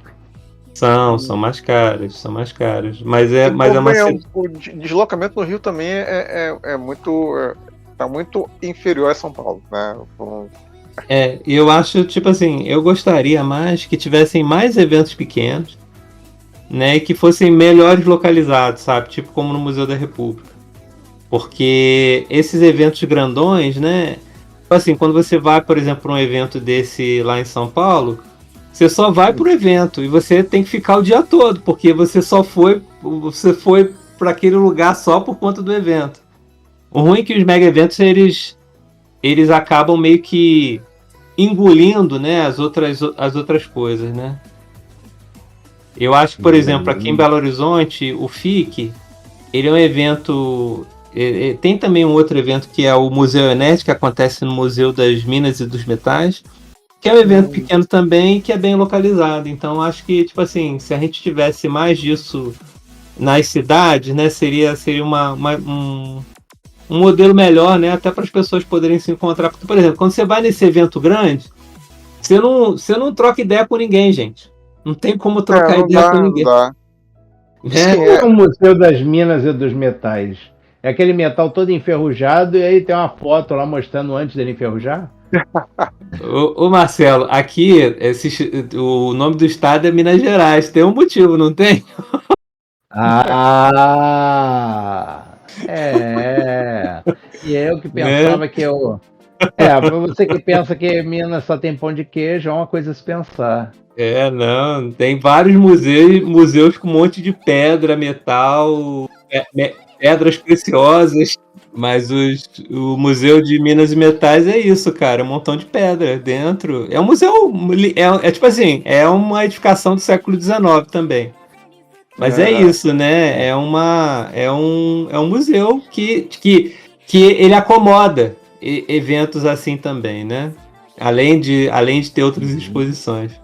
São mais caras. Mas é uma... O deslocamento no Rio também é muito... tá muito inferior a São Paulo, né? E eu acho, tipo assim, eu gostaria mais que tivessem mais eventos pequenos, né? E que fossem melhores localizados, sabe? Tipo como no Museu da República. Porque esses eventos grandões, né? Assim, quando você vai, por exemplo, para um evento desse lá em São Paulo... Você só vai pro evento e você tem que ficar o dia todo, porque você foi para aquele lugar só por conta do evento. O ruim é que os mega eventos eles acabam meio que engolindo, né, as outras coisas, né? Eu acho que, por exemplo, aqui em Belo Horizonte, o FIC, ele é um evento... Tem também um outro evento que é o Museu Enéas, que acontece no Museu das Minas e dos Metais, que é um evento pequeno também, que é bem localizado. Então, acho que, tipo assim, se a gente tivesse mais disso nas cidades, né, seria um modelo melhor, né, até para as pessoas poderem se encontrar. Porque, por exemplo, quando você vai nesse evento grande, você não troca ideia com ninguém, gente. Não tem como trocar ideia com ninguém. Não dá. É o Museu das Minas e dos Metais. É aquele metal todo enferrujado e aí tem uma foto lá mostrando antes dele enferrujar? Ô Marcelo, aqui o nome do estado é Minas Gerais. Tem um motivo, não tem? E eu que pensava que eu... pra você que pensa que Minas só tem pão de queijo, é uma coisa a se pensar. Não. Tem vários museus com um monte de pedra, metal, pedras preciosas. Mas o Museu de Minas e Metais é isso, cara. Um montão de pedra dentro. É um museu. É tipo assim, é uma edificação do século XIX também. Mas é isso, né? É um museu que ele acomoda eventos assim também, né? Além de ter outras exposições.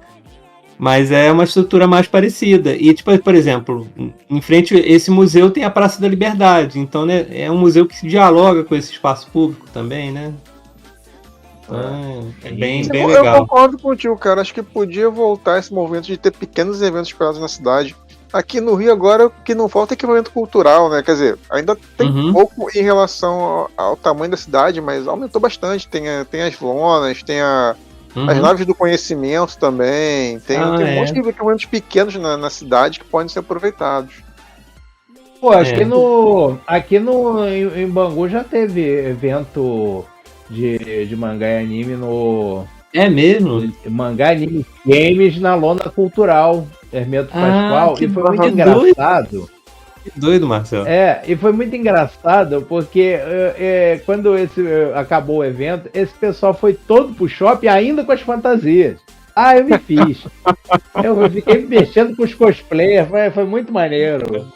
Mas é uma estrutura mais parecida. E, tipo, por exemplo, em frente a esse museu tem a Praça da Liberdade. Então, né, é um museu que dialoga com esse espaço público também, né? Então, é bem legal. Eu concordo contigo, cara. Acho que podia voltar esse movimento de ter pequenos eventos espalhados na cidade. Aqui no Rio agora, o que não falta é equipamento cultural, né? Quer dizer, ainda tem pouco em relação ao tamanho da cidade, mas aumentou bastante. Tem as lonas, tem as naves do conhecimento também. Tem um monte de equipamentos pequenos na cidade que podem ser aproveitados. Pô, aqui em Bangu já teve evento de mangá e anime no... É mesmo? Mangá, anime, games na lona cultural. Hermeto Pascoal. E foi muito engraçado. Que doido, Marcelo. E foi muito engraçado porque quando acabou o evento, esse pessoal foi todo pro shopping ainda com as fantasias. Eu me fiz. Eu fiquei mexendo com os cosplayers, foi muito maneiro.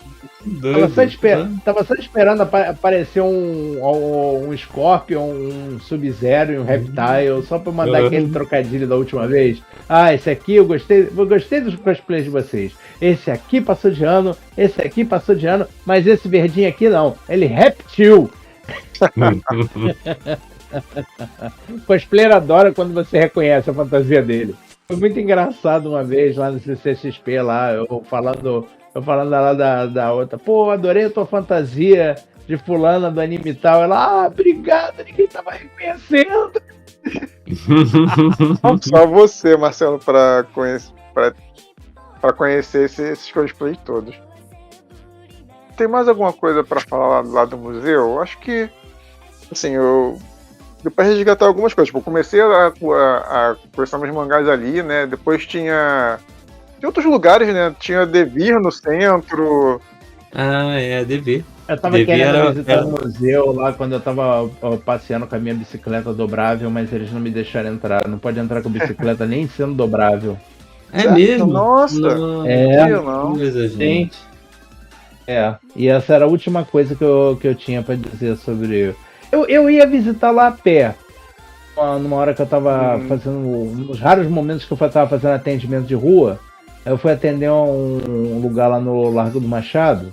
Tava só esperando aparecer um Scorpion, um Sub-Zero e um Reptile, só pra mandar aquele trocadilho da última vez. Esse aqui eu gostei dos cosplays de vocês. Esse aqui passou de ano, mas esse verdinho aqui não, ele Reptil. O cosplayer adora quando você reconhece a fantasia dele. Foi muito engraçado uma vez lá no CCXP, lá, eu falando lá da outra. Pô, adorei a tua fantasia de fulana do anime e tal. Ela, obrigado, ninguém tava reconhecendo. Só você, Marcelo, pra conhecer esses cosplays todos. Tem mais alguma coisa pra falar lá do museu? Acho que, assim, depois de resgatar algumas coisas. Tipo, eu comecei a conversar meus mangás ali, né? Depois tinha outros lugares, né? Tinha Devir no centro. Devir. Eu tava querendo visitar o museu lá quando eu tava passeando com a minha bicicleta dobrável, mas eles não me deixaram entrar. Não pode entrar com bicicleta nem sendo dobrável. É mesmo? Nossa! Não. Sim. E essa era a última coisa que eu tinha pra dizer sobre... Eu ia visitar lá a pé. Numa hora que eu tava fazendo... Nos raros momentos que eu tava fazendo atendimento de rua, eu fui atender um lugar lá no Largo do Machado.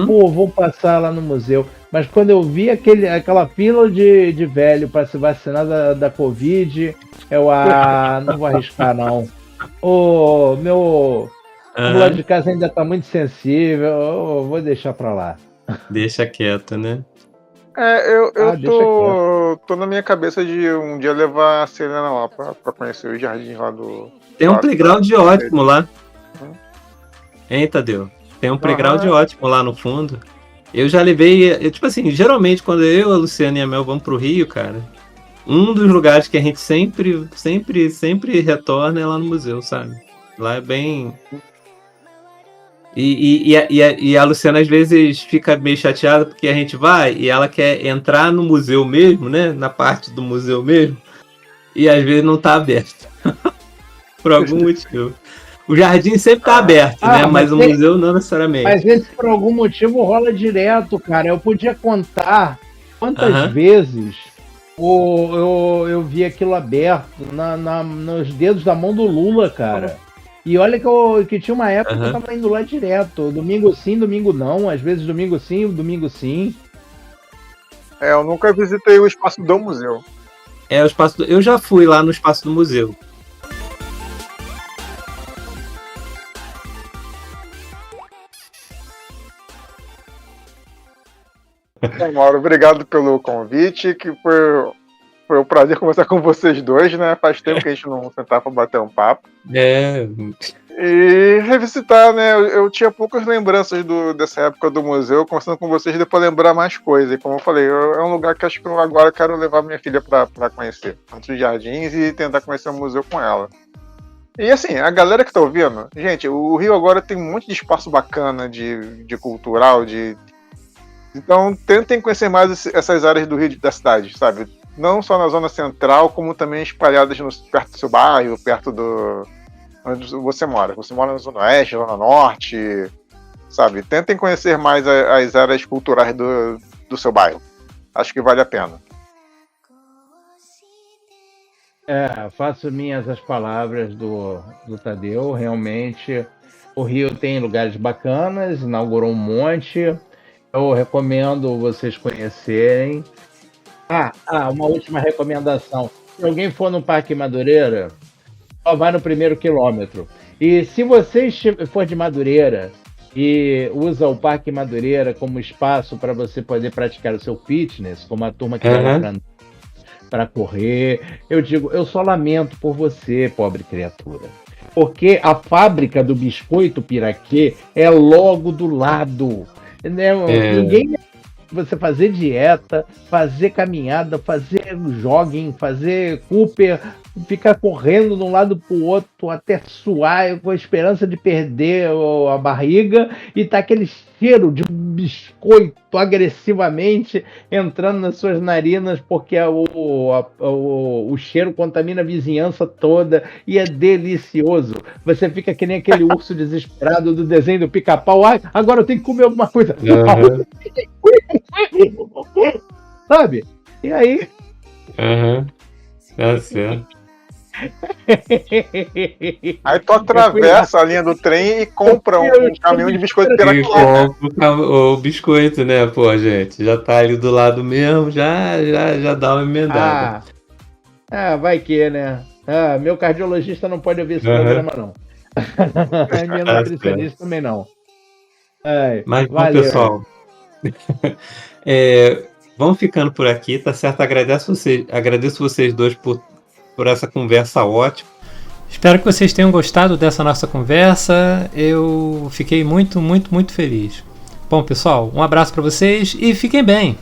Vou passar lá no museu. Mas quando eu vi aquela fila de velho para se vacinar da Covid, eu não vou arriscar não. Meu lado de casa ainda tá muito sensível, eu vou deixar pra lá. Deixa quieto, né? Eu tô na minha cabeça de um dia levar a Selena lá pra conhecer os jardins lá do... Tem um playground ótimo lá. Hein, Tadeu? Tem um playground ótimo lá no fundo. Eu já levei... tipo assim, geralmente quando eu, a Luciana e a Mel vamos pro Rio, cara, um dos lugares que a gente sempre retorna é lá no museu, sabe? Lá é bem... E a Luciana às vezes fica meio chateada porque a gente vai e ela quer entrar no museu mesmo, né? Na parte do museu mesmo. E às vezes não tá aberto. Por algum motivo. O jardim sempre tá aberto, né? Mas o museu não necessariamente. Mas esse por algum motivo rola direto, cara. Eu podia contar quantas vezes eu vi aquilo aberto nos dedos da mão do Lula, cara. E olha que tinha uma época que eu tava indo lá direto. Domingo sim, domingo não. Às vezes domingo sim, domingo sim. Eu nunca visitei o espaço do museu. O espaço eu já fui lá no espaço do museu. Mauro, obrigado pelo convite, que foi um prazer conversar com vocês dois, né? Faz tempo que a gente não sentava pra bater um papo. E revisitar, né? Eu tinha poucas lembranças dessa época do museu, conversando com vocês, depois lembrar mais coisas. E como eu falei, é um lugar que acho que eu agora quero levar minha filha pra conhecer. Tantos jardins e tentar conhecer o museu com ela. E assim, a galera que tá ouvindo, gente, o Rio agora tem um monte de espaço bacana de cultural, Então, tentem conhecer mais essas áreas do Rio, da cidade, sabe? Não só na zona central, como também espalhadas perto do seu bairro, perto do onde você mora. Você mora na zona oeste, zona norte, sabe? Tentem conhecer mais as áreas culturais do seu bairro. Acho que vale a pena. Faço minhas as palavras do Tadeu. Realmente, o Rio tem lugares bacanas, inaugurou um monte. Eu recomendo vocês conhecerem. Uma última recomendação. Se alguém for no Parque Madureira, só vai no primeiro quilômetro. E se você for de Madureira e usa o Parque Madureira como espaço para você poder praticar o seu fitness, como a turma que vai para correr, eu só lamento por você, pobre criatura. Porque a fábrica do biscoito Piraquê é logo do lado. Né? Ninguém. Você fazer dieta, fazer caminhada, fazer jogging, fazer Cooper, ficar correndo de um lado para o outro até suar com a esperança de perder a barriga e tá aquele cheiro de biscoito agressivamente entrando nas suas narinas porque o cheiro contamina a vizinhança toda e é delicioso. Você fica que nem aquele urso desesperado do desenho do Pica-Pau. Agora eu tenho que comer alguma coisa. Sabe? E aí? Tá certo. Aí tu atravessa a linha do trem e compra um caminhão de biscoito Piraquê. Compra o biscoito, né? Pô, gente, já tá ali do lado mesmo, já dá uma emendada. Vai que, né? Meu cardiologista não pode ouvir esse programa, não. Minha nutricionista também não. Mas, bom, pessoal, vamos ficando por aqui, tá certo? Agradeço vocês dois por essa conversa ótima. Espero que vocês tenham gostado dessa nossa conversa. Eu fiquei muito, muito, muito feliz. Bom, pessoal, um abraço para vocês e fiquem bem.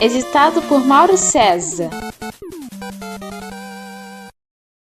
Editado por Mauro César.